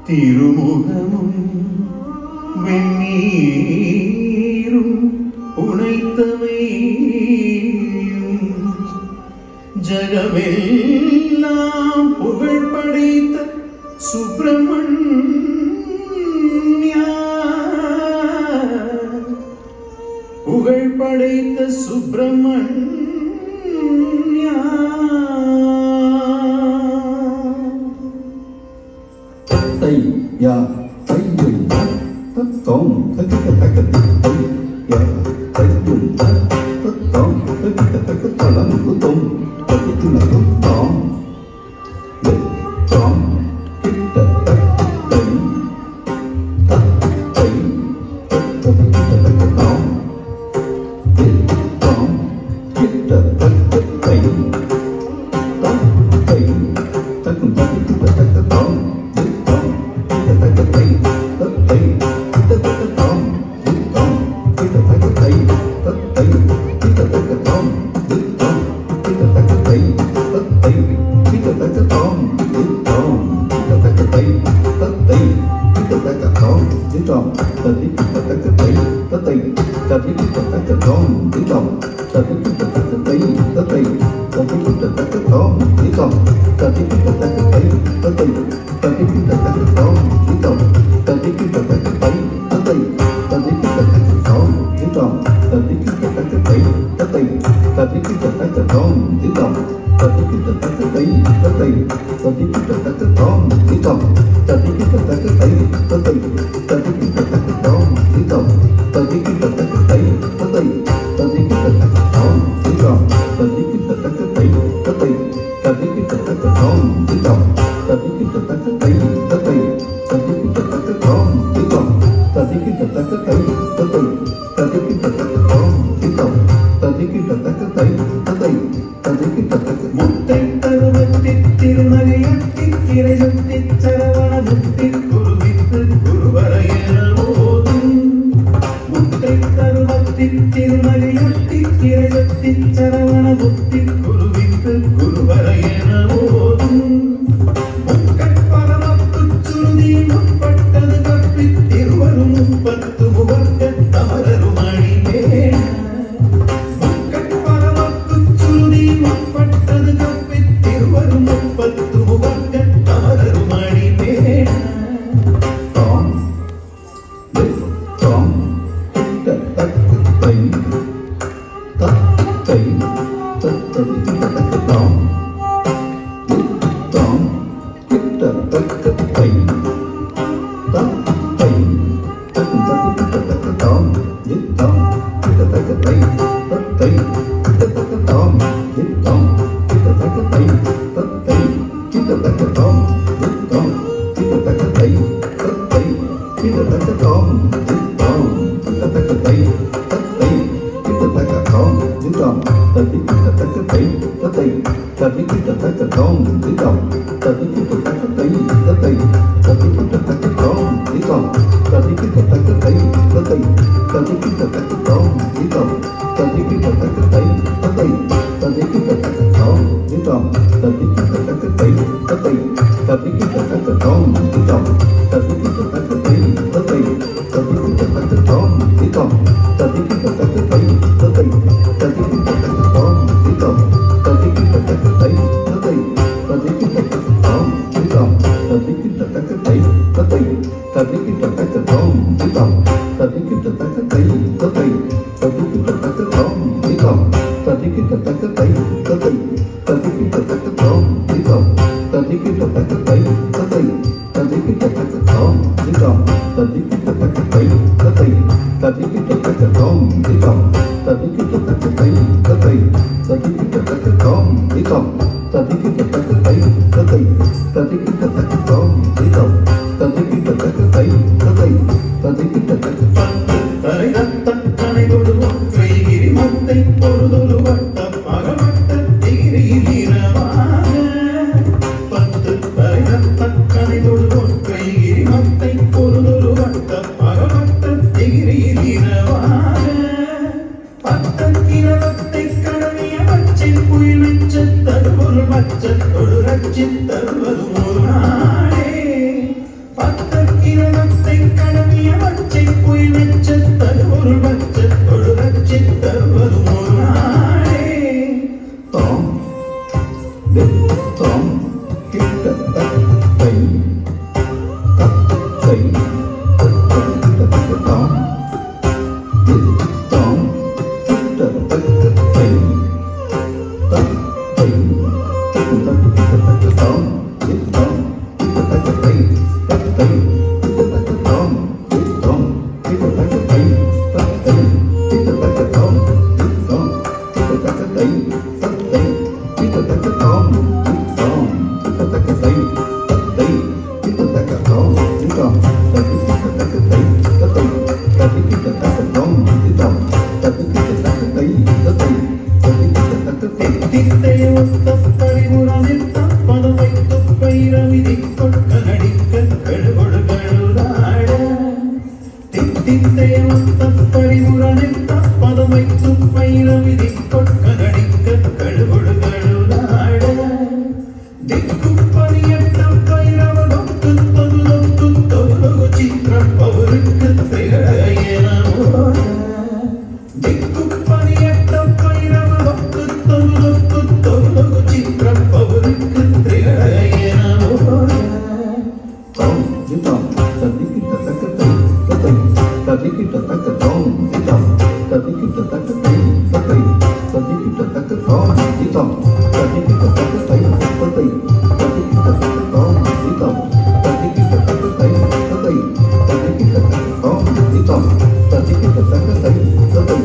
திருமுகமும் வெண்ணீரும் உனைத்தவையும் ஜகமெல்லாம் புகழ் படைத்த சுப்பிரமணியா, புகழ் படைத்த சுப்பிரமணியா. 야, தையும் தத்தம் தக்கிட்ட தக்கத்தி 야, தையும் தத்தம் தக்கிட்ட தக்க தலங்குதம் தக்கிட்டுன தத்தம் தத்தம் கிட்ட தக்கத்தை தத்தை தத்தக்கிட்ட தக்கத்தம் தத்தம் கிட்ட தக்கத்தை தத்தை தக்கும் தக்கிட்ட தக்கத்தம் பத்தக்கிரவத்தை கடவிய பச்சை புயல் வச்ச தருபொருள் மச்ச தொடு ரட்சித்தருவதும் ஒரு நாடே பத்தக்கிரமத்தை கடமிய வச்சை பொய் நச்சத்தரு ஒரு வச்சத்தொடு ரட்சித்தருவதும் ஒரு நாடே தாம் தாம் கிட்ட தத்தை தத்தை தாம் தாம் கிட்ட தத்தை தத்தை தாம் தாம் கிட்ட தத்தை தத்தை தாம் தாம் கிட்ட தத்தை தத்தை தாம் தாம் கிட்ட தத்தை தத்தை Tom, Tom, kita tak ketai, ketai, kita tak ketom, Tom, tapi kita tak ketai, ketai, tapi kita tak ketom, Tom, tapi kita tak ketai, ketai, tapi kita tak ketai. தித்தித்தை ஒத்த பரிமுரனித்த பதவை துப்பைரவிதி கொட்க நடிக்க கழுகொடு கழுதாட தித்தித்தை ஒத்த பரிமுரனித்த பதவை துப்பைரவிதி கொட்க நடிக்க கழுகொடு கழுதாட திக்குப்பரியட்டம் பைரவனுக்கு தொகுதொக்கு தொகுதொகு சித்திரம் பவருக்கு திகழ திக்குப்பரியட்டம் பைரவனுக்கு தொகுதொக்கு தொகுதொகு சித்திரம் பவருக்கு திகழ Tom, Tom, tapi kita tak ketai, ketai, tapi kita tak ketom, Tom, tapi kita tak ketai, ketai, tapi kita tak ketom, Tom, tapi kita tak ketai, ketai, tapi kita tak ketom, Tom, tapi kita tak ketai, ketai, tapi kita tak ketom, Tom, tapi kita tak ketai, ketai,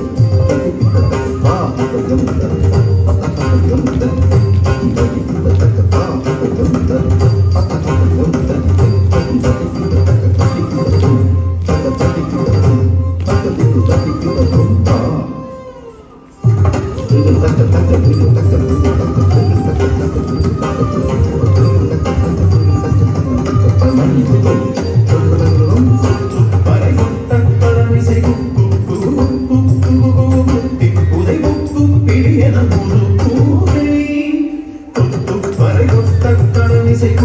tapi kita tak ketom, kita jemur, patah kita jemur, tapi kita tak ketom, kita jemur, patah kita jemur. Say